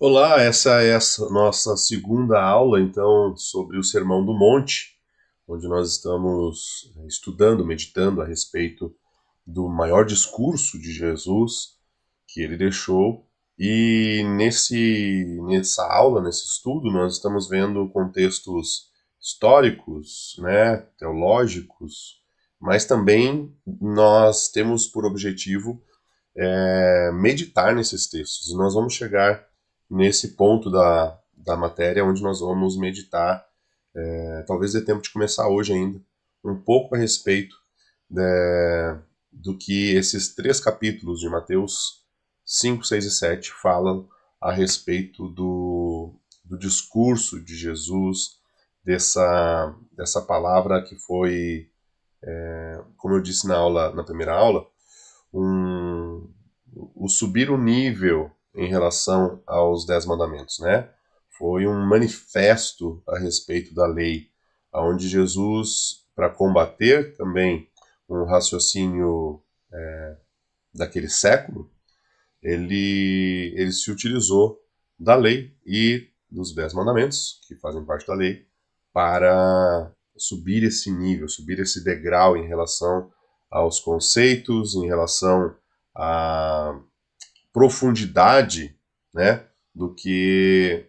Olá, essa é a nossa segunda aula, então, sobre o Sermão do Monte, onde nós estamos estudando, meditando a respeito do maior discurso de Jesus que ele deixou. E nessa aula, nesse estudo, nós estamos vendo contextos históricos, né, teológicos, mas também nós temos por objetivo meditar nesses textos. E nós vamos chegar nesse ponto da matéria onde nós vamos meditar, talvez dê tempo de começar hoje ainda, um pouco a respeito do que esses três capítulos de Mateus 5, 6 e 7 falam a respeito do discurso de Jesus, dessa palavra que foi, como eu disse na primeira aula, um, o subir o nível em relação aos Dez Mandamentos, né? Foi um manifesto a respeito da lei, onde Jesus, para combater também um raciocínio daquele século, ele se utilizou da lei e dos Dez Mandamentos, que fazem parte da lei, para subir esse nível, subir esse degrau em relação aos conceitos, em relação à profundidade, né, do que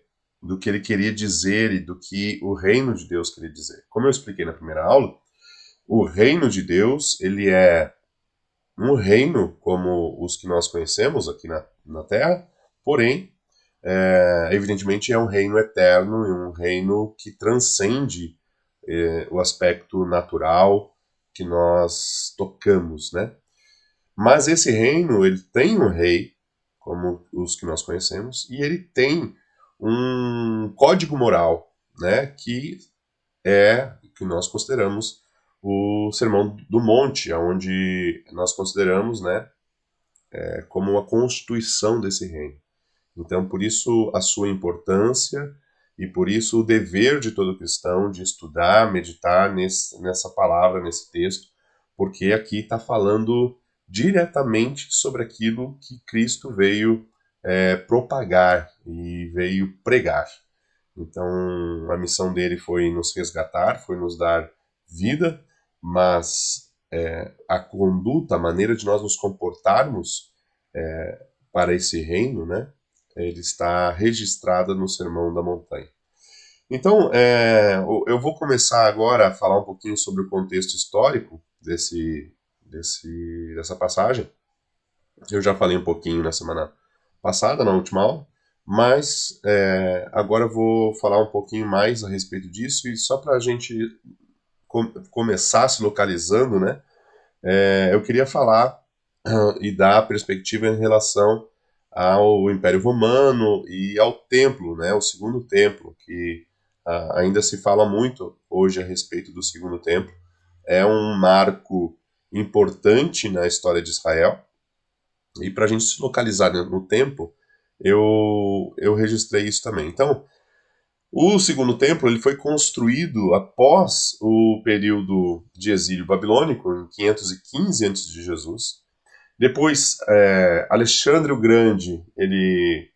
ele queria dizer e do que o reino de Deus queria dizer. Como eu expliquei na primeira aula, o reino de Deus, ele é um reino como os que nós conhecemos aqui na Terra, porém, evidentemente é um reino eterno e um reino que transcende o aspecto natural que nós tocamos, né? Mas esse reino, ele tem um rei, como os que nós conhecemos, e ele tem um código moral, né, que nós consideramos o Sermão do Monte, onde nós consideramos, né, como uma constituição desse reino. Então, por isso a sua importância e por isso o dever de todo cristão de estudar, meditar nessa palavra, nesse texto, porque aqui está falando diretamente sobre aquilo que Cristo veio propagar e veio pregar. Então, a missão dele foi nos resgatar, foi nos dar vida, mas a conduta, a maneira de nós nos comportarmos para esse reino, né, ele está registrada no Sermão da Montanha. Então, eu vou começar agora a falar um pouquinho sobre o contexto histórico dessa passagem. Eu já falei um pouquinho na semana passada, na última aula, mas agora eu vou falar um pouquinho mais a respeito disso e só para a gente começar se localizando, né? Eu queria falar e dar a perspectiva em relação ao Império Romano e ao Templo, né? O Segundo Templo, que ainda se fala muito hoje a respeito do Segundo Templo. É um marco importante na história de Israel. E para a gente se localizar no tempo, eu registrei isso também. Então, o Segundo Templo ele foi construído após o período de exílio babilônico, em 515 a.C. Depois, Alexandre o Grande, ele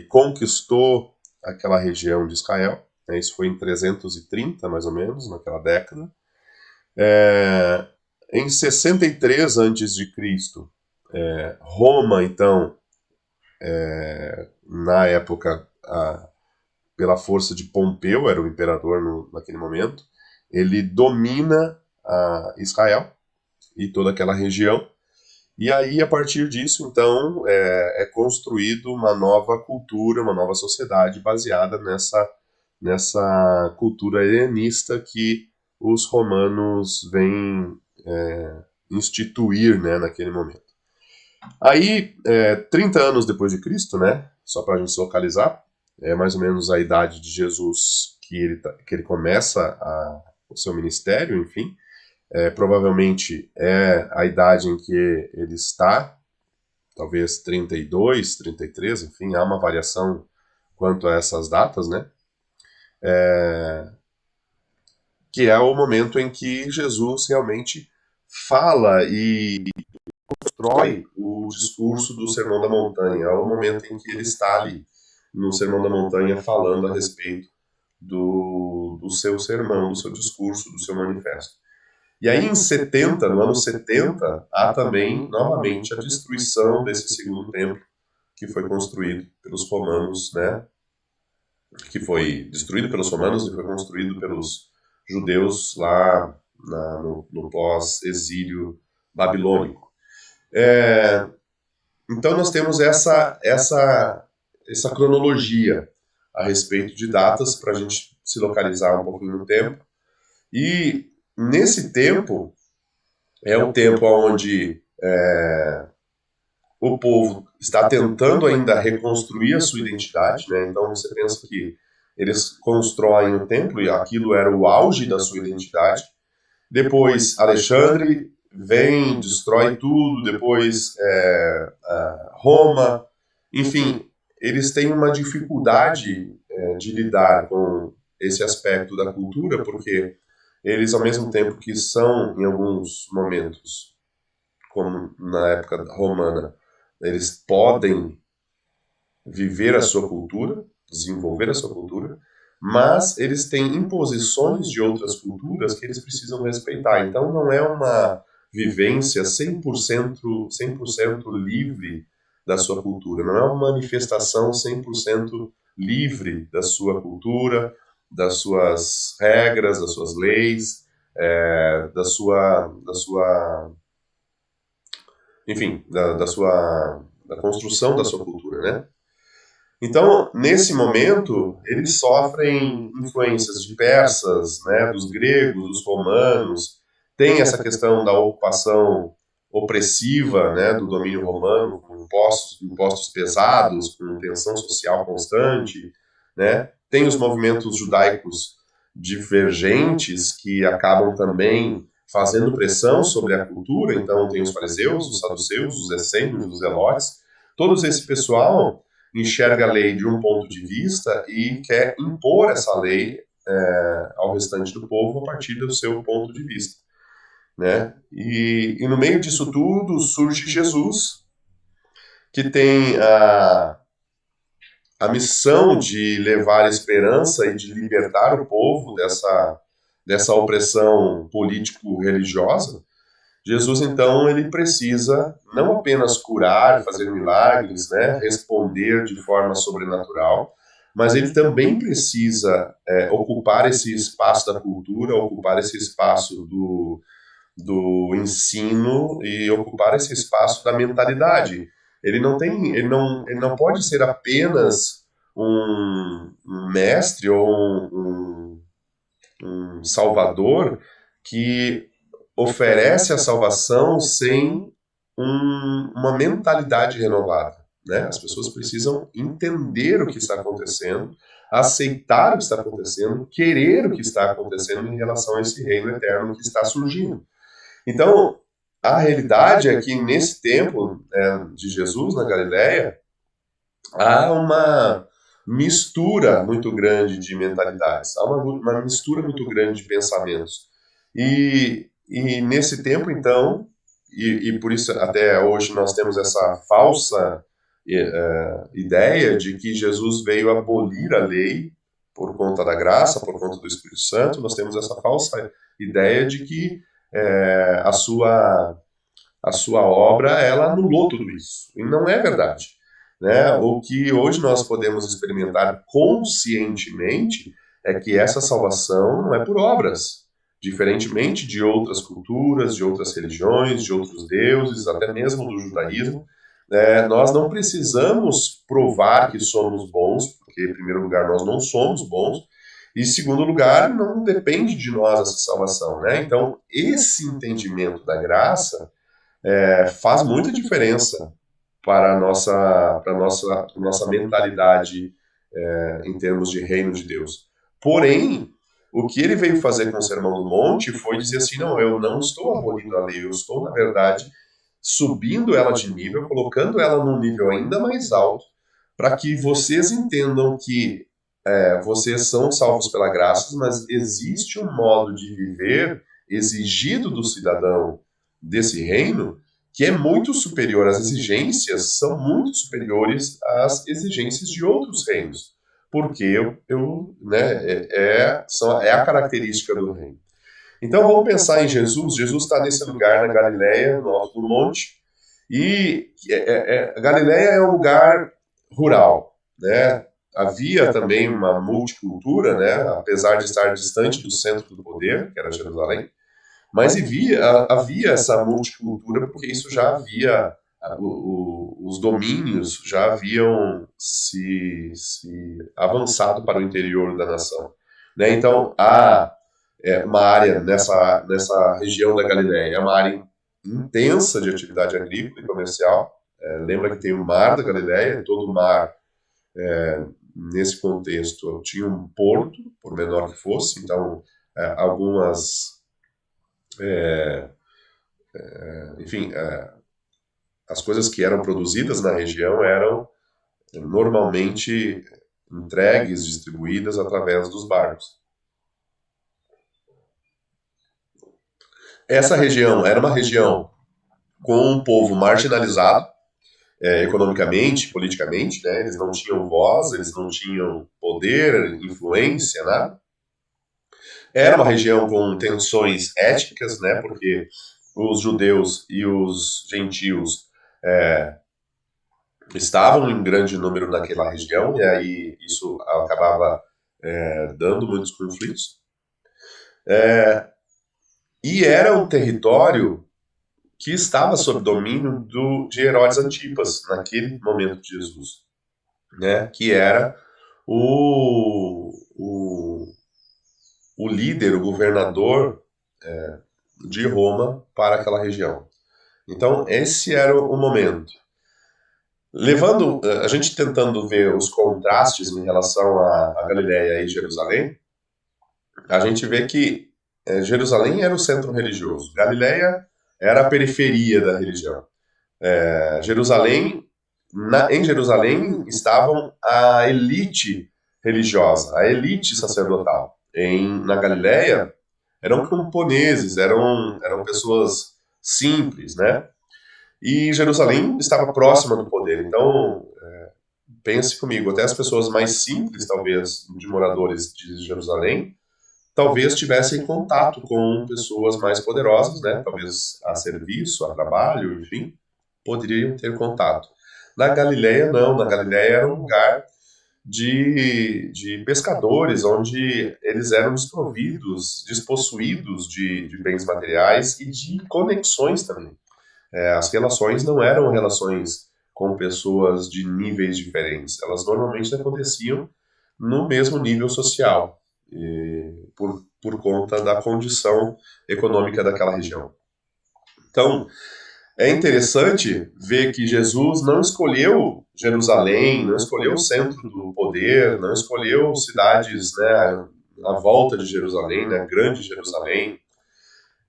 conquistou aquela região de Israel, né, isso foi em 330, mais ou menos, naquela década. Em 63 a.C., Roma, então, na época, pela força de Pompeu, era o imperador naquele momento, ele domina Israel e toda aquela região. E aí, a partir disso, então, é construído uma nova cultura, uma nova sociedade baseada nessa cultura helenista que os romanos vêm instituir, né, naquele momento. Aí, 30 anos depois de Cristo, né, só para a gente se localizar, é mais ou menos a idade de Jesus que ele começa o seu ministério, enfim, provavelmente é a idade em que ele está, talvez 32, 33, enfim, há uma variação quanto a essas datas, né? Que é o momento em que Jesus realmente fala e constrói o discurso do Sermão da Montanha, é o momento em que ele está ali. no Sermão da Montanha, falando a respeito do seu sermão, do seu discurso, do seu manifesto. E aí em 70, no ano 70, há também, novamente, a destruição desse segundo templo que foi construído pelos romanos, né? Que foi destruído pelos romanos e foi construído pelos judeus lá no pós-exílio babilônico. Então nós temos essa cronologia a respeito de datas para a gente se localizar um pouquinho no tempo. E nesse tempo é o tempo onde o povo está tentando ainda reconstruir a sua identidade, né? Então você pensa que eles constroem o templo e aquilo era o auge da sua identidade. Depois Alexandre vem, destrói tudo, depois Roma, enfim, eles têm uma dificuldade de lidar com esse aspecto da cultura, porque eles, ao mesmo tempo que são, em alguns momentos, como na época romana, eles podem viver a sua cultura, desenvolver a sua cultura, mas eles têm imposições de outras culturas que eles precisam respeitar. Então não é uma vivência 100% livre da sua cultura, não é uma manifestação 100% livre da sua cultura, das suas regras, das suas leis, enfim, da construção da sua cultura, né? Então, nesse momento, eles sofrem influências de persas, né, dos gregos, dos romanos, tem essa questão da ocupação opressiva, né, do domínio romano, com impostos pesados, com tensão social constante, né? Tem os movimentos judaicos divergentes que acabam também fazendo pressão sobre a cultura. Então tem os fariseus, os saduceus, os essênios, os zelotes. Todo esse pessoal enxerga a lei de um ponto de vista e quer impor essa lei ao restante do povo a partir do seu ponto de vista, né? E no meio disso tudo surge Jesus, que tem a missão de levar esperança e de libertar o povo dessa opressão político-religiosa. Jesus, então, ele precisa não apenas curar, fazer milagres, né, responder de forma sobrenatural, mas ele também precisa ocupar esse espaço da cultura, ocupar esse espaço do ensino e ocupar esse espaço da mentalidade. Ele não pode ser apenas um mestre ou um salvador que oferece a salvação sem uma mentalidade renovada, né? As pessoas precisam entender o que está acontecendo, aceitar o que está acontecendo, querer o que está acontecendo em relação a esse reino eterno que está surgindo. Então, a realidade é que nesse tempo de Jesus na Galileia, há uma mistura muito grande de mentalidades, há uma mistura muito grande de pensamentos. E nesse tempo, então, e por isso até hoje nós temos essa falsa ideia de que Jesus veio abolir a lei por conta da graça, por conta do Espírito Santo. Nós temos essa falsa ideia de que a sua obra ela anulou tudo isso. E não é verdade, né? O que hoje nós podemos experimentar conscientemente é que essa salvação não é por obras. Diferentemente de outras culturas, de outras religiões, de outros deuses, até mesmo do judaísmo, nós não precisamos provar que somos bons, porque, em primeiro lugar, nós não somos bons, e, em segundo lugar, não depende de nós essa salvação, né? Então, esse entendimento da graça faz muita diferença para a nossa mentalidade em termos de reino de Deus. Porém, o que ele veio fazer com o Sermão do Monte foi dizer assim, não, eu não estou abolindo a lei, eu estou, na verdade, subindo ela de nível, colocando ela num nível ainda mais alto, para que vocês entendam que vocês são salvos pela graça, mas existe um modo de viver exigido do cidadão desse reino que é muito superior, as exigências são muito superiores às exigências de outros reinos, porque é a característica do reino. Então vamos pensar em Jesus. Jesus está nesse lugar na Galileia, no alto do monte, e a Galileia é um lugar rural, né? Havia também uma multicultura, né? Apesar de estar distante do centro do poder, que era Jerusalém, mas havia essa multicultura porque isso já havia, os domínios já haviam se avançado para o interior da nação, né? Então há uma área nessa região da Galileia, é uma área intensa de atividade agrícola e comercial. Lembra que tem o mar da Galileia, todo o mar, nesse contexto, tinha um porto, por menor que fosse, então enfim, as coisas que eram produzidas na região eram normalmente entregues, distribuídas através dos barcos. Essa região era uma região com um povo marginalizado, economicamente, politicamente, né? Eles não tinham voz, eles não tinham poder, influência, nada. Era uma região com tensões étnicas, né? Porque os judeus e os gentios estavam em grande número naquela região, e aí isso acabava dando muitos conflitos. E era um território que estava sob domínio de Herodes Antipas, naquele momento de Jesus, né? Que era o líder, o governador de Roma para aquela região. Então, esse era o momento. Levando, a gente tentando ver os contrastes em relação a Galileia e Jerusalém, a gente vê que Jerusalém era o centro religioso, Galileia era a periferia da religião. Em Jerusalém estavam a elite religiosa, a elite sacerdotal. Na Galileia eram camponeses, eram pessoas simples, né? E Jerusalém estava próxima do poder. Então, pense comigo, até as pessoas mais simples, talvez, de moradores de Jerusalém, talvez tivessem contato com pessoas mais poderosas, né? Talvez a serviço, a trabalho, enfim, poderiam ter contato. Na Galileia, não. Na Galileia era um lugar de pescadores, onde eles eram despossuídos de bens materiais e de conexões também. As relações não eram relações com pessoas de níveis diferentes. Elas normalmente aconteciam no mesmo nível social, por conta da condição econômica daquela região. Então, é interessante ver que Jesus não escolheu Jerusalém, não escolheu o centro do poder, não escolheu cidades, né, à volta de Jerusalém, né, grande Jerusalém.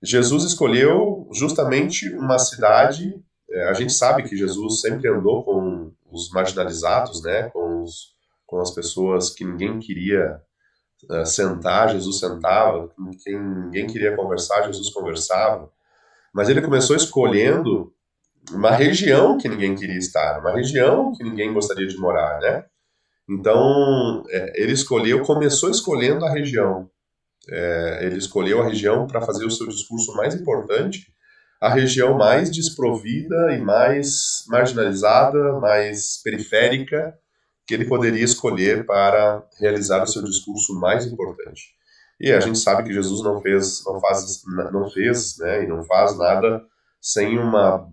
Jesus escolheu justamente uma cidade. A gente sabe que Jesus sempre andou com os marginalizados, né, com as pessoas que ninguém queria sentar, Jesus sentava, com quem ninguém queria conversar, Jesus conversava. Mas ele começou escolhendo uma região que ninguém queria estar, uma região que ninguém gostaria de morar, né? Então, ele começou escolhendo a região. Ele escolheu a região para fazer o seu discurso mais importante, a região mais desprovida e mais marginalizada, mais periférica, que ele poderia escolher para realizar o seu discurso mais importante. E a gente sabe que Jesus não fez, né, e não faz nada sem uma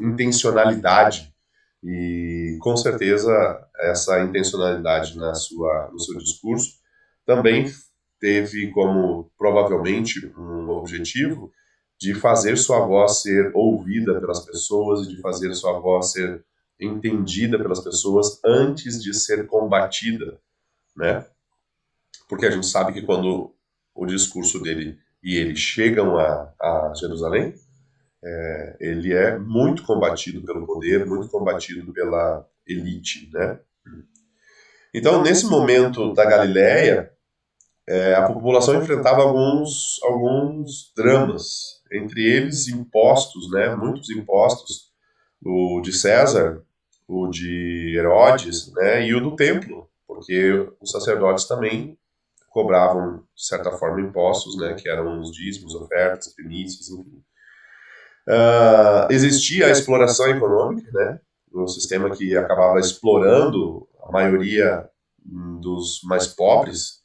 intencionalidade. E com certeza essa intencionalidade no seu discurso também teve como provavelmente um objetivo de fazer sua voz ser ouvida pelas pessoas e de fazer sua voz ser entendida pelas pessoas antes de ser combatida, né? Porque a gente sabe que quando o discurso dele e ele chegam a Jerusalém, ele é muito combatido pelo poder, muito combatido pela elite, né? Então, nesse momento da Galileia, a população enfrentava alguns dramas. entre eles impostos, né, muitos impostos, o de César, o de Herodes, né, e o do templo, porque os sacerdotes também cobravam, de certa forma, impostos, né, que eram os dízimos, ofertas, primícias, enfim. Existia a exploração econômica, né, um sistema que acabava explorando a maioria dos mais pobres,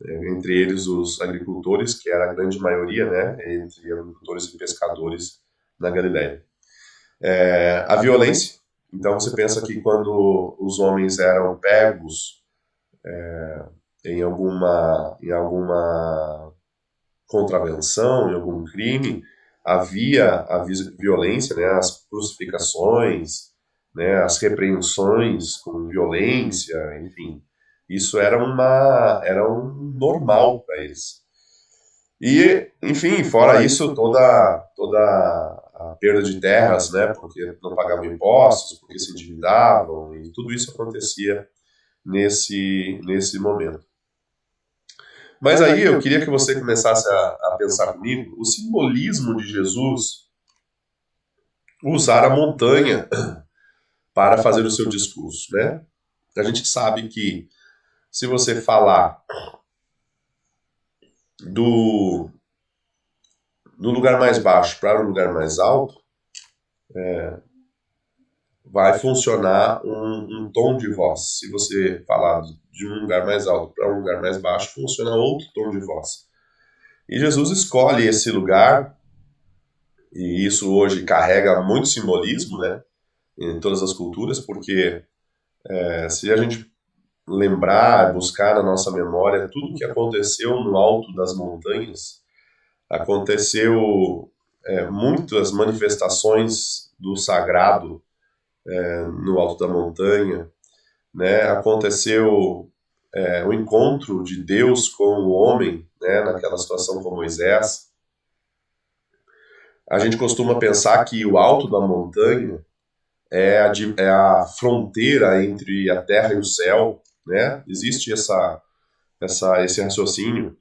entre eles os agricultores, que era a grande maioria, né, entre agricultores e pescadores na Galiléia. A violência, então você pensa que quando os homens eram pegos em alguma contravenção, em algum crime, havia a violência, né, as crucificações, né, as repreensões com violência, enfim. Isso era um normal para eles. E, enfim, fora isso, toda a perda de terras, né, porque não pagavam impostos, porque se endividavam, e tudo isso acontecia nesse momento. Mas aí eu queria que você começasse a pensar comigo o simbolismo de Jesus usar a montanha para fazer o seu discurso, né? A gente sabe que se você falar do lugar mais baixo para o lugar mais alto, vai funcionar um tom de voz. Se você falar de um lugar mais alto para um lugar mais baixo, funciona outro tom de voz. E Jesus escolhe esse lugar, e isso hoje carrega muito simbolismo, né, em todas as culturas, porque se a gente lembrar, buscar na nossa memória tudo o que aconteceu no alto das montanhas, aconteceu muitas manifestações do sagrado no alto da montanha, né? Aconteceu o encontro de Deus com o homem, né? Naquela situação com Moisés. A gente costuma pensar que o alto da montanha é a fronteira entre a terra e o céu, né? Existe esse raciocínio.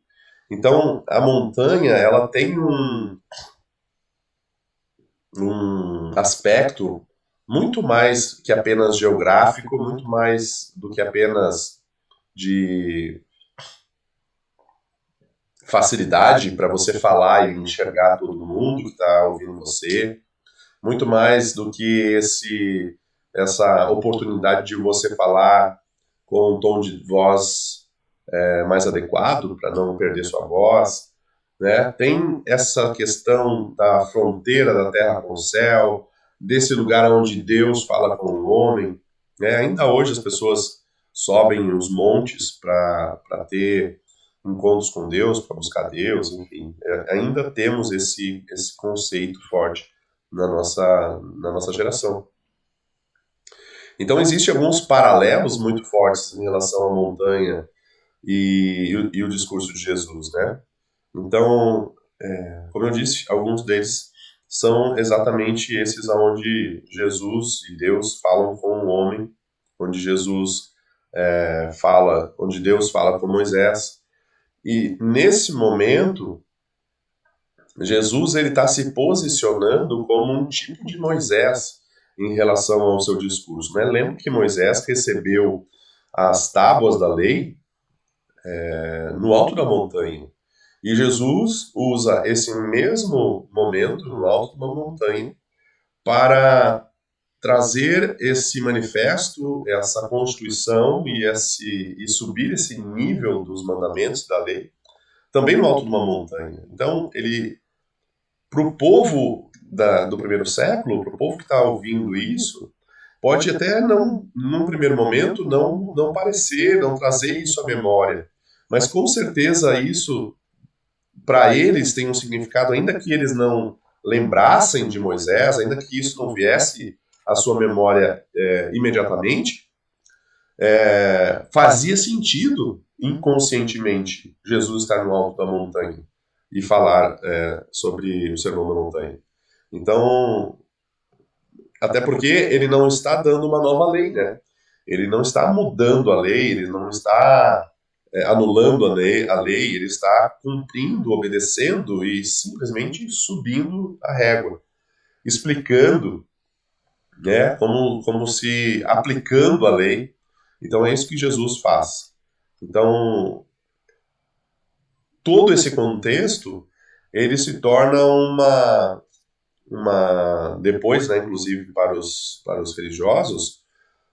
Então, a montanha, ela tem um aspecto muito mais que apenas geográfico, muito mais do que apenas de facilidade para você falar e enxergar todo mundo que está ouvindo você, muito mais do que essa oportunidade de você falar com um tom de voz mais adequado para não perder sua voz, né? Tem essa questão da fronteira da terra com o céu, desse lugar onde Deus fala com o homem, né? Ainda hoje as pessoas sobem os montes para ter encontros com Deus, para buscar Deus, enfim. Ainda temos esse conceito forte na nossa geração. Então existem alguns paralelos muito fortes em relação à montanha e o discurso de Jesus, né? Então, como eu disse, alguns deles são exatamente esses onde Jesus e Deus falam com o homem, onde Jesus onde Deus fala com Moisés. E nesse momento, Jesus ele está se posicionando como um tipo de Moisés em relação ao seu discurso, né? Lembra que Moisés recebeu as tábuas da lei no alto da montanha. E Jesus usa esse mesmo momento no alto de uma montanha para trazer esse manifesto, essa constituição e subir esse nível dos mandamentos da lei também no alto de uma montanha. Então, para o povo do primeiro século, para o povo que está ouvindo isso, pode até não, num primeiro momento, não parecer, não trazer isso à memória. Mas com certeza isso para eles tem um significado, ainda que eles não lembrassem de Moisés, ainda que isso não viesse à sua memória imediatamente, fazia sentido inconscientemente Jesus estar no alto da montanha e falar sobre o Sermão da Montanha. Então, até porque ele não está dando uma nova lei, né? Ele não está mudando a lei, ele não está anulando a lei, ele está cumprindo, obedecendo e simplesmente subindo a régua, explicando, né, como se aplicando a lei. Então é isso que Jesus faz. Então, todo esse contexto, ele se torna depois, né, inclusive para os religiosos,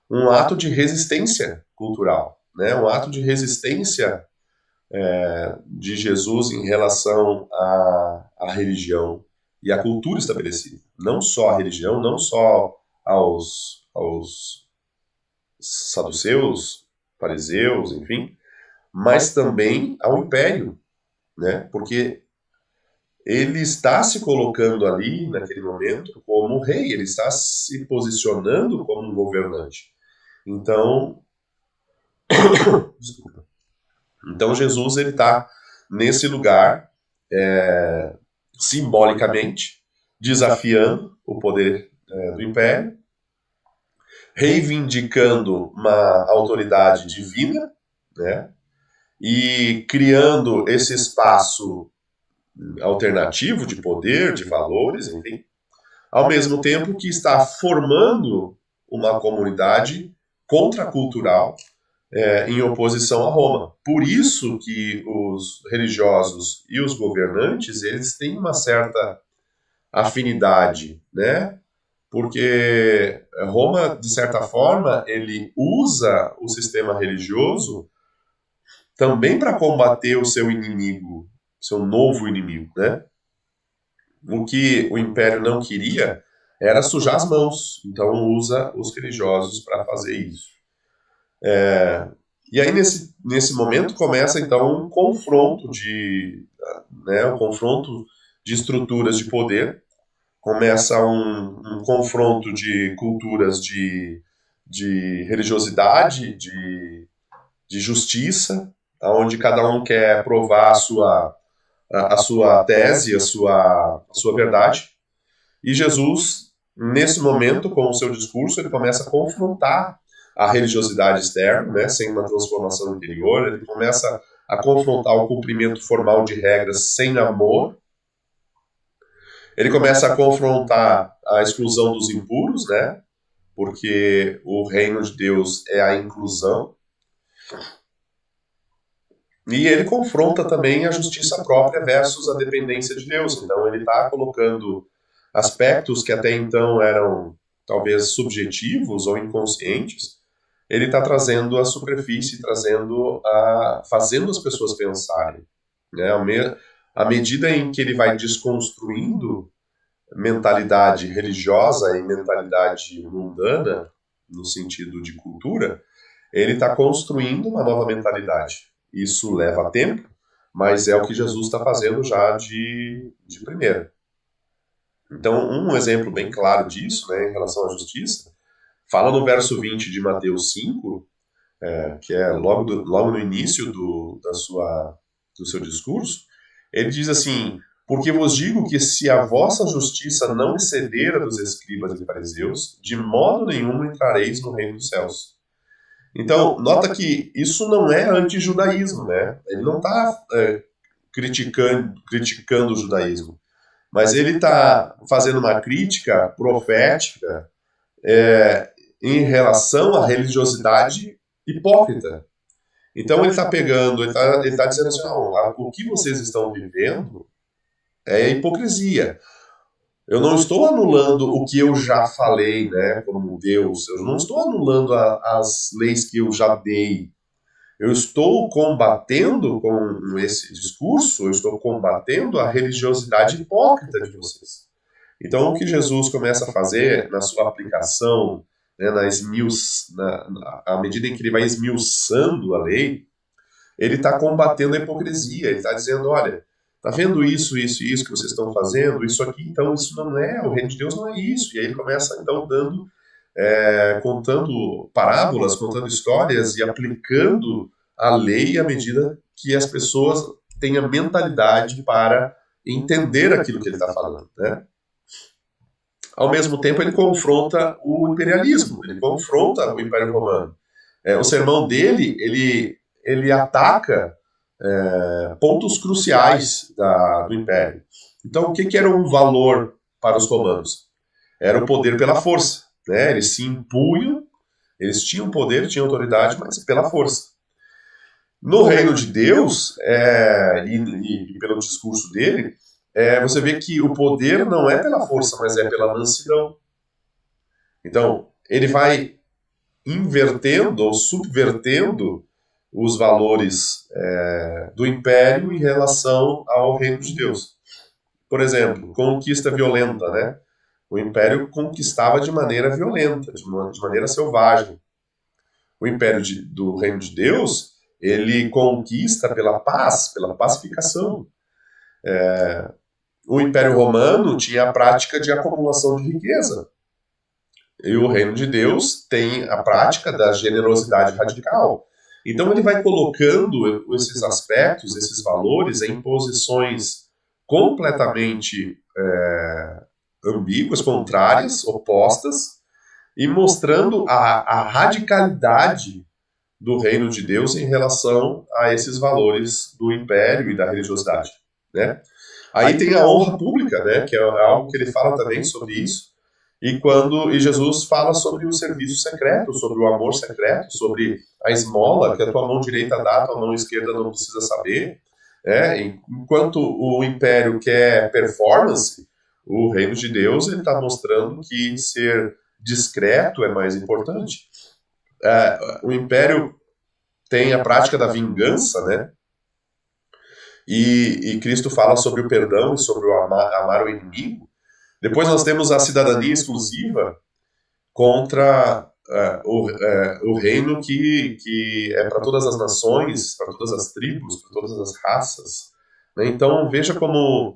um ato de resistência cultural, né, um ato de resistência de Jesus em relação à religião e à cultura estabelecida. Não só a religião, não só aos saduceus, fariseus, enfim, mas também ao império, né? Porque ele está se colocando ali, naquele momento, como rei, ele está se posicionando como um governante. Então, desculpa. Então Jesus ele está nesse lugar, simbolicamente, desafiando o poder do império, reivindicando uma autoridade divina, né? E criando esse espaço alternativo de poder, de valores, enfim, ao mesmo tempo que está formando uma comunidade contracultural em oposição a Roma. Por isso que os religiosos e os governantes eles têm uma certa afinidade, né? Porque Roma, de certa forma, ele usa o sistema religioso também para combater o seu inimigo, seu novo inimigo, né? O que o império não queria era sujar as mãos, então usa os religiosos para fazer isso. E aí nesse momento começa então um confronto de estruturas de poder, começa um confronto de culturas de religiosidade, de justiça, onde cada um quer provar a sua tese, a sua verdade. E Jesus, nesse momento, com o seu discurso, ele começa a confrontar a religiosidade externa, né, sem uma transformação interior, ele começa a confrontar o cumprimento formal de regras sem amor, ele começa a confrontar a exclusão dos impuros, né, porque o reino de Deus é a inclusão, e ele confronta também a justiça própria versus a dependência de Deus. Então ele está colocando aspectos que até então eram talvez subjetivos ou inconscientes, ele está trazendo à superfície, fazendo as pessoas pensarem. Né? À medida em que ele vai desconstruindo mentalidade religiosa e mentalidade mundana, no sentido de cultura, ele está construindo uma nova mentalidade. Isso leva tempo, mas é o que Jesus está fazendo já de primeira. Então, um exemplo bem claro disso, né, em relação à justiça, fala no verso 20 de Mateus 5, que é logo no início do seu discurso, ele diz assim: porque vos digo que se a vossa justiça não exceder a dos escribas e fariseus, de modo nenhum entrareis no reino dos céus. Então, nota que isso não é anti-judaísmo, né? Ele não está criticando o judaísmo, mas ele está fazendo uma crítica profética em relação à religiosidade hipócrita. Então ele está pegando, ele está dizendo assim, o que vocês estão vivendo é hipocrisia. Eu não estou anulando o que eu já falei, né, como Deus. Eu não estou anulando as leis que eu já dei. Eu estou combatendo com esse discurso, eu estou combatendo a religiosidade hipócrita de vocês. Então, o que Jesus começa a fazer na sua aplicação, né, à medida em que ele vai esmiuçando a lei, ele está combatendo a hipocrisia. Ele está dizendo, olha, tá vendo isso, isso e isso que vocês estão fazendo? Isso aqui, então, isso não é, o reino de Deus não é isso. E aí ele começa, então, contando parábolas, contando histórias e aplicando a lei à medida que as pessoas têm a mentalidade para entender aquilo que ele está falando, né? Ao mesmo tempo, ele confronta o imperialismo, ele confronta o Império Romano. O sermão dele, ele ataca pontos cruciais do Império. Então, o que era um valor para os romanos? Era o poder pela força. Né? Eles se impunham, eles tinham poder, tinham autoridade, mas pela força. No reino de Deus, e pelo discurso dele, você vê que o poder não é pela força, mas é pela mansidão. Então, ele vai invertendo ou subvertendo os valores do império em relação ao reino de Deus. Por exemplo, conquista violenta, né? O império conquistava de maneira violenta, de maneira selvagem. O império do reino de Deus, ele conquista pela paz, pela pacificação. O Império Romano tinha a prática de acumulação de riqueza. E o reino de Deus tem a prática da generosidade radical. Então ele vai colocando esses aspectos, esses valores em posições completamente ambíguas, contrárias, opostas, e mostrando a radicalidade do reino de Deus em relação a esses valores do império e da religiosidade. Né? Aí tem a honra pública, né, que é algo que ele fala também sobre isso, e Jesus fala sobre o serviço secreto, sobre o amor secreto, sobre a esmola, que a tua mão direita dá, a tua mão esquerda não precisa saber. Enquanto o império quer performance, o reino de Deus está mostrando que ser discreto é mais importante. O império tem a prática da vingança, né? E Cristo fala sobre o perdão e sobre o amar o inimigo. Depois nós temos a cidadania exclusiva contra o reino que é para todas as nações, para todas as tribos, para todas as raças. Né? Então veja como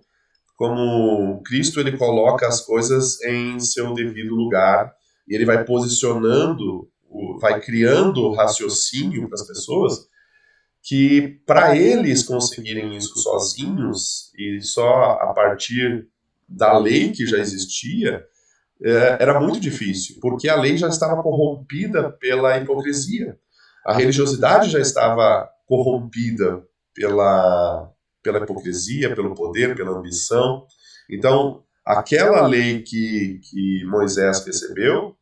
Cristo ele coloca as coisas em seu devido lugar e ele vai posicionando, vai criando raciocínio para as pessoas que para eles conseguirem isso sozinhos e só a partir da lei que já existia, era muito difícil, porque a lei já estava corrompida pela hipocrisia. A religiosidade já estava corrompida pela hipocrisia, pelo poder, pela ambição. Então, aquela lei que Moisés recebeu,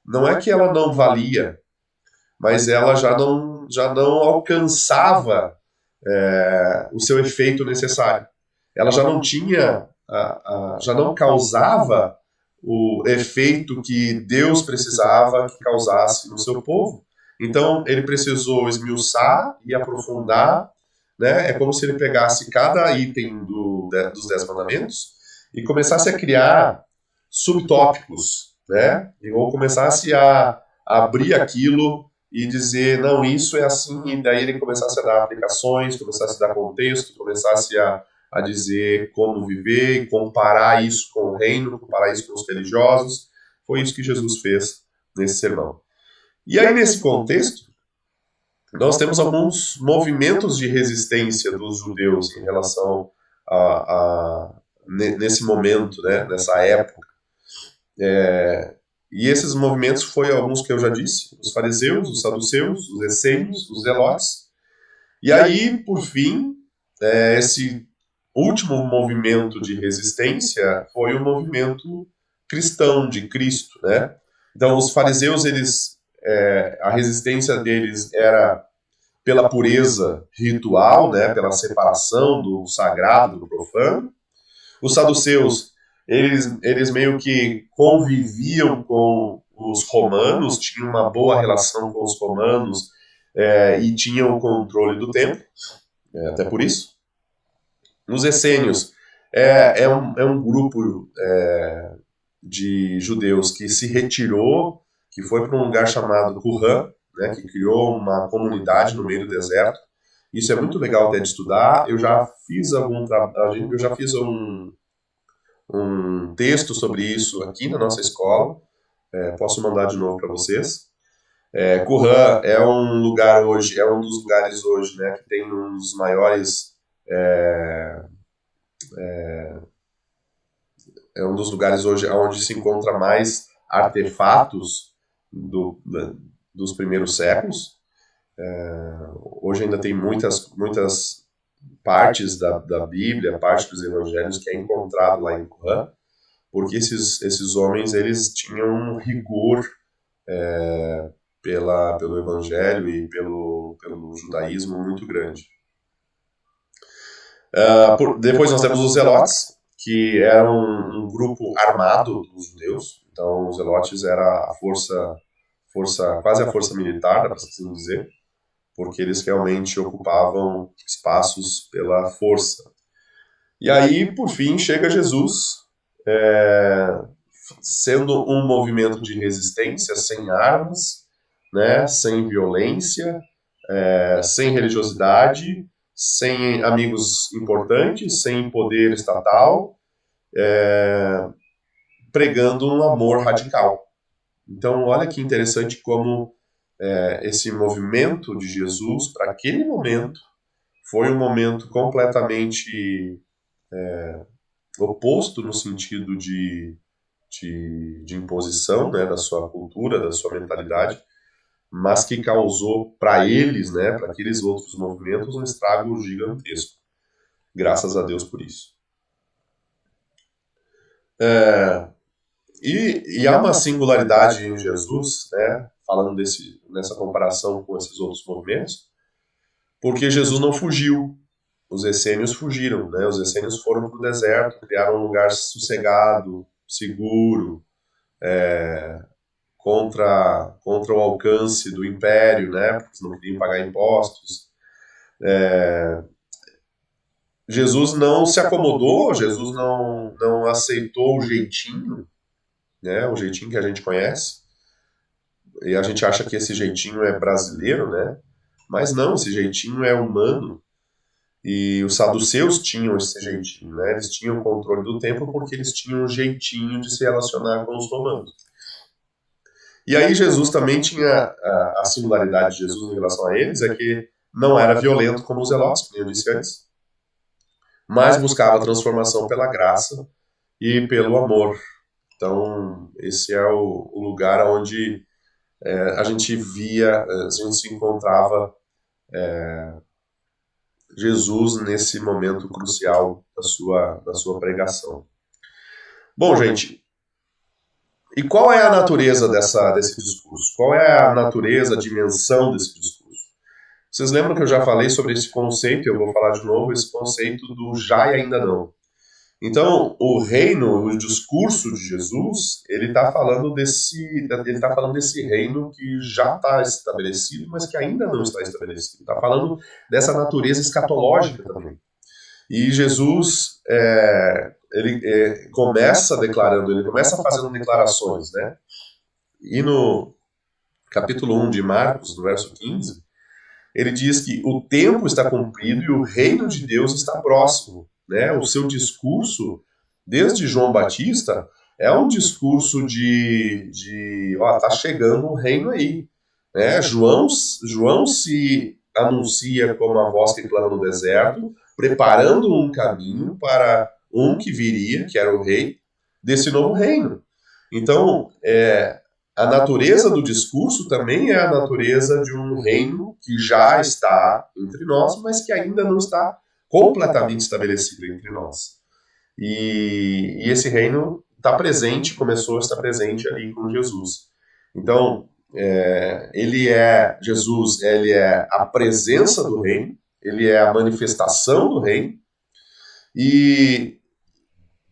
não é que ela não valia, mas ela já não alcançava o seu efeito necessário. Ela já não tinha, já não causava o efeito que Deus precisava que causasse no seu povo. Então, ele precisou esmiuçar e aprofundar, né? É como se ele pegasse cada item dos 10 mandamentos e começasse a criar subtópicos, né? Ou começasse a abrir aquilo e dizer, não, isso é assim, e daí ele começasse a dar aplicações, começasse a dar contexto, começasse a dizer como viver, comparar isso com o reino, comparar isso com os religiosos. Foi isso que Jesus fez nesse sermão. E aí, nesse contexto, nós temos alguns movimentos de resistência dos judeus em relação nesse momento, né, nessa época. E esses movimentos foram alguns que eu já disse, os fariseus, os saduceus, os essênios, os zelotes. E aí, por fim, esse último movimento de resistência foi o movimento cristão de Cristo, né? Então, os fariseus, a resistência deles era pela pureza ritual, né? Pela separação do sagrado do profano. Os saduceus, eles meio que conviviam com os romanos, tinham uma boa relação com os romanos e tinham o controle do templo, até por isso. Os essênios é um grupo de judeus que se retirou, que foi para um lugar chamado Qumran, né, que criou uma comunidade no meio do deserto. Isso é muito legal até de estudar. Eu já fiz um texto sobre isso aqui na nossa escola. Posso mandar de novo para vocês. Qumran é um lugar hoje, é um dos lugares hoje, né, que tem um dos maiores é um dos lugares hoje onde se encontra mais artefatos dos primeiros séculos. Hoje ainda tem muitas partes da Bíblia, parte dos evangelhos que é encontrado lá em Qumran, porque esses homens eles tinham um rigor pelo evangelho e pelo judaísmo muito grande. Depois nós temos os zelotes, que eram um grupo armado dos judeus. Então os zelotes era a quase a força militar, para assim dizer, porque eles realmente ocupavam espaços pela força. E aí, por fim, chega Jesus, sendo um movimento de resistência, sem armas, né, sem violência, sem religiosidade, sem amigos importantes, sem poder estatal, pregando um amor radical. Então, olha que interessante como esse movimento de Jesus, para aquele momento, foi um momento completamente oposto no sentido de imposição, né, da sua cultura, da sua mentalidade, mas que causou para eles, né, para aqueles outros movimentos, um estrago gigantesco. Graças a Deus por isso. E há uma singularidade em Jesus, né, falando nessa comparação com esses outros movimentos, porque Jesus não fugiu. Os essênios fugiram, né? Os essênios foram para o deserto, criaram um lugar sossegado, seguro, contra o alcance do império, né? Porque não queriam pagar impostos. Jesus não se acomodou, Jesus não aceitou o jeitinho, né? O jeitinho que a gente conhece. E a gente acha que esse jeitinho é brasileiro, né? Mas não, esse jeitinho é humano. E os saduceus tinham esse jeitinho, né? Eles tinham o controle do templo porque eles tinham um jeitinho de se relacionar com os romanos. E aí Jesus também tinha a singularidade de Jesus em relação a eles, é que não era violento como os zelotes, que eu disse antes, mas buscava a transformação pela graça e pelo amor. Então, esse é o lugar onde a gente se encontrava Jesus nesse momento crucial da sua pregação. Bom, gente, e qual é a natureza desse discurso? Qual é a natureza, a dimensão desse discurso? Vocês lembram que eu já falei sobre esse conceito, eu vou falar de novo, esse conceito do já e ainda não. Então, o reino, o discurso de Jesus, ele está falando desse reino que já está estabelecido, mas que ainda não está estabelecido. Está falando dessa natureza escatológica também. E Jesus, ele começa declarando, ele começa fazendo declarações, né? E no capítulo 1 de Marcos, no verso 15, ele diz que o tempo está cumprido e o reino de Deus está próximo. Né? O seu discurso, desde João Batista, é um discurso tá chegando o reino aí. Né? João se anuncia como a voz que clama no deserto, preparando um caminho para um que viria, que era o rei, desse novo reino. Então, a natureza do discurso também é a natureza de um reino que já está entre nós, mas que ainda não está completamente estabelecido entre nós. E esse reino está presente, começou a estar presente ali com Jesus. Então, Jesus é a presença do reino, ele é a manifestação do reino, e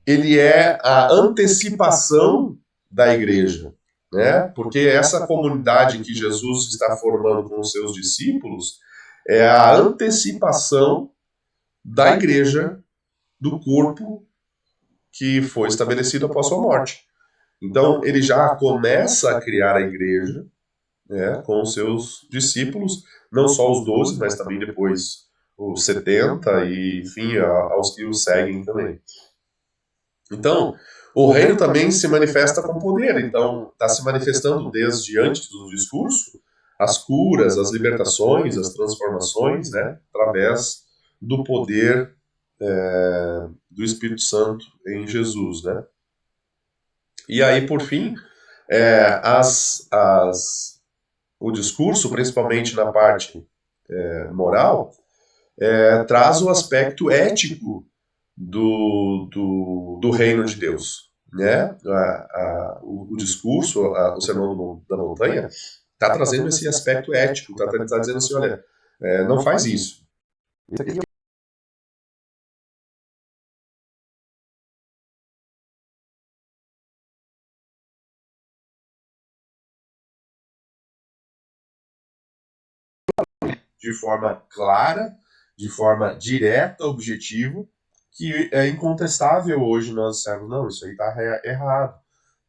ele é a antecipação da igreja. Né? Porque essa comunidade que Jesus está formando com os seus discípulos é a antecipação da igreja, do corpo que foi estabelecido após sua morte. Então, ele já começa a criar a igreja, né, com os seus discípulos, não só os 12, mas também depois os 70 e, enfim, aos que o seguem também. Então, o reino também se manifesta com poder, então está se manifestando desde antes do discurso as curas, as libertações, as transformações, né, através do poder do Espírito Santo em Jesus. Né? E aí, por fim, o discurso, principalmente na parte moral, traz o aspecto ético do reino de Deus. Né? O discurso, o sermão da montanha, está trazendo esse aspecto ético, está dizendo assim, olha, não faz isso. Isso aqui de forma clara, de forma direta, objetiva, que é incontestável hoje nós dissermos, não, isso aí está errado,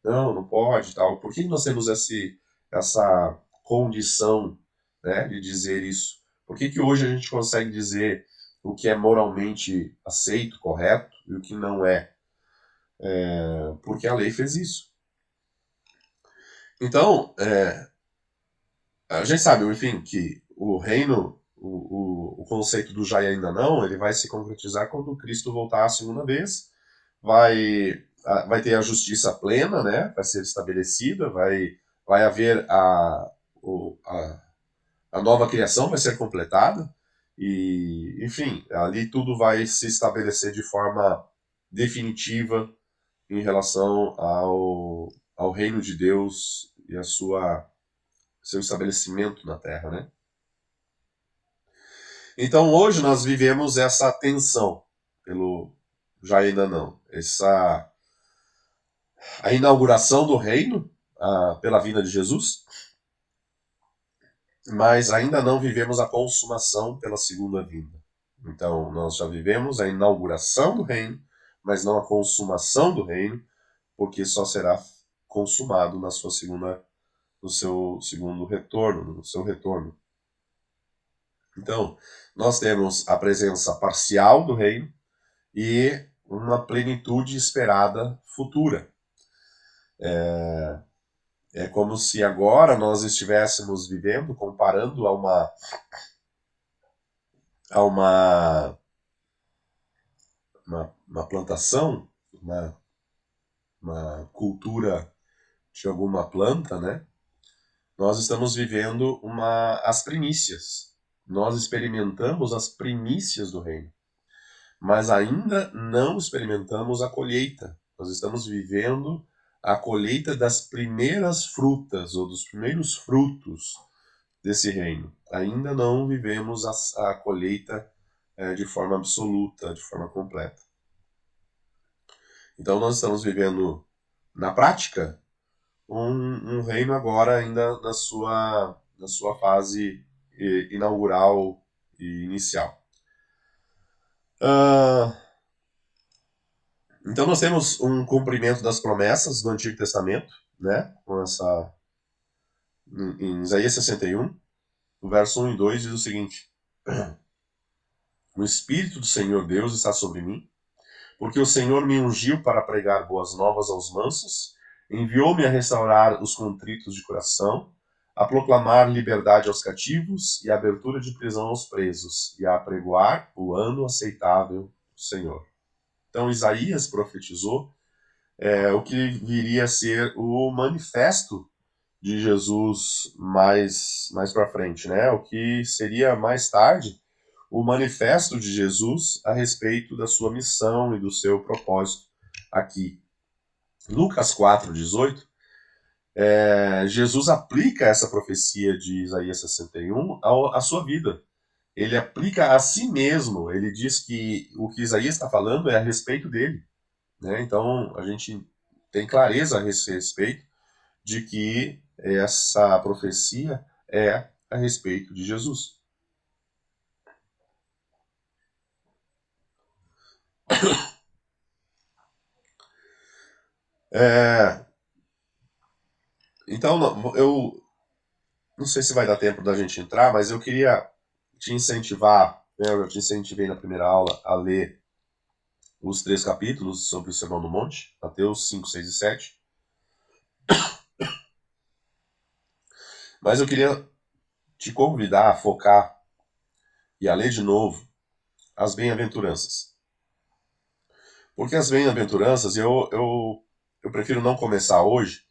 não pode, tal. Por que nós temos essa condição, né, de dizer isso? Por que hoje a gente consegue dizer o que é moralmente aceito, correto, e o que não é? Porque a lei fez isso. Então, a gente sabe, enfim, que o reino, o conceito do já e ainda não, ele vai se concretizar quando Cristo voltar a segunda vez, vai ter a justiça plena, né? Vai ser estabelecida, vai haver a nova criação vai ser completada, e, enfim, ali tudo vai se estabelecer de forma definitiva em relação ao reino de Deus e a seu estabelecimento na Terra, né? Então hoje nós vivemos essa tensão pelo já ainda não, a inauguração do reino pela vinda de Jesus, mas ainda não vivemos a consumação pela segunda vinda. Então nós já vivemos a inauguração do reino, mas não a consumação do reino, porque só será consumado na sua no seu segundo retorno, no seu retorno. Então, nós temos a presença parcial do reino e uma plenitude esperada futura. É como se agora nós estivéssemos vivendo, comparando a uma plantação, uma cultura de alguma planta, né? Nós estamos vivendo as primícias. Nós experimentamos as primícias do reino, mas ainda não experimentamos a colheita. Nós estamos vivendo a colheita das primeiras frutas ou dos primeiros frutos desse reino. Ainda não vivemos a colheita de forma absoluta, de forma completa. Então nós estamos vivendo na prática um reino agora ainda na sua fase inaugural e inicial. Então nós temos um cumprimento das promessas do Antigo Testamento, né? Em Isaías 61, o verso 1 e 2 diz o seguinte: O Espírito do Senhor Deus está sobre mim, porque o Senhor me ungiu para pregar boas novas aos mansos, enviou-me a restaurar os contritos de coração, a proclamar liberdade aos cativos e a abertura de prisão aos presos, e a apregoar o ano aceitável do Senhor. Então Isaías profetizou o que viria a ser o manifesto de Jesus mais para frente, né? O que seria mais tarde o manifesto de Jesus a respeito da sua missão e do seu propósito aqui. Lucas 4:18, Jesus aplica essa profecia de Isaías 61 à sua vida. Ele aplica a si mesmo. Ele diz que o que Isaías está falando é a respeito dele, né? Então a gente tem clareza a esse respeito de que essa profecia é a respeito de Jesus. Então, eu não sei se vai dar tempo da gente entrar, mas eu queria te incentivar, né, eu te incentivei na primeira aula a ler os 3 capítulos sobre o Sermão do Monte, Mateus 5, 6 e 7. Mas eu queria te convidar a focar e a ler de novo as bem-aventuranças. Porque as bem-aventuranças, eu prefiro não começar hoje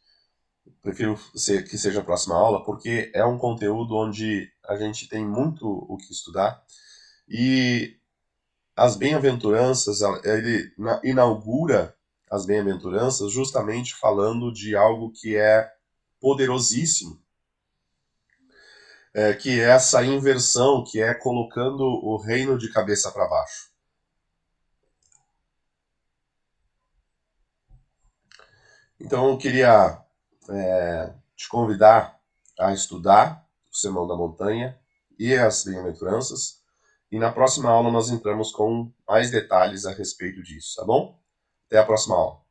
prefiro que seja a próxima aula, porque é um conteúdo onde a gente tem muito o que estudar. E as bem-aventuranças, ele inaugura as bem-aventuranças justamente falando de algo que é poderosíssimo, que é essa inversão, que é colocando o reino de cabeça para baixo. Então eu queria te convidar a estudar o Sermão da Montanha e as bem-aventuranças, e na próxima aula nós entramos com mais detalhes a respeito disso, tá bom? Até a próxima aula.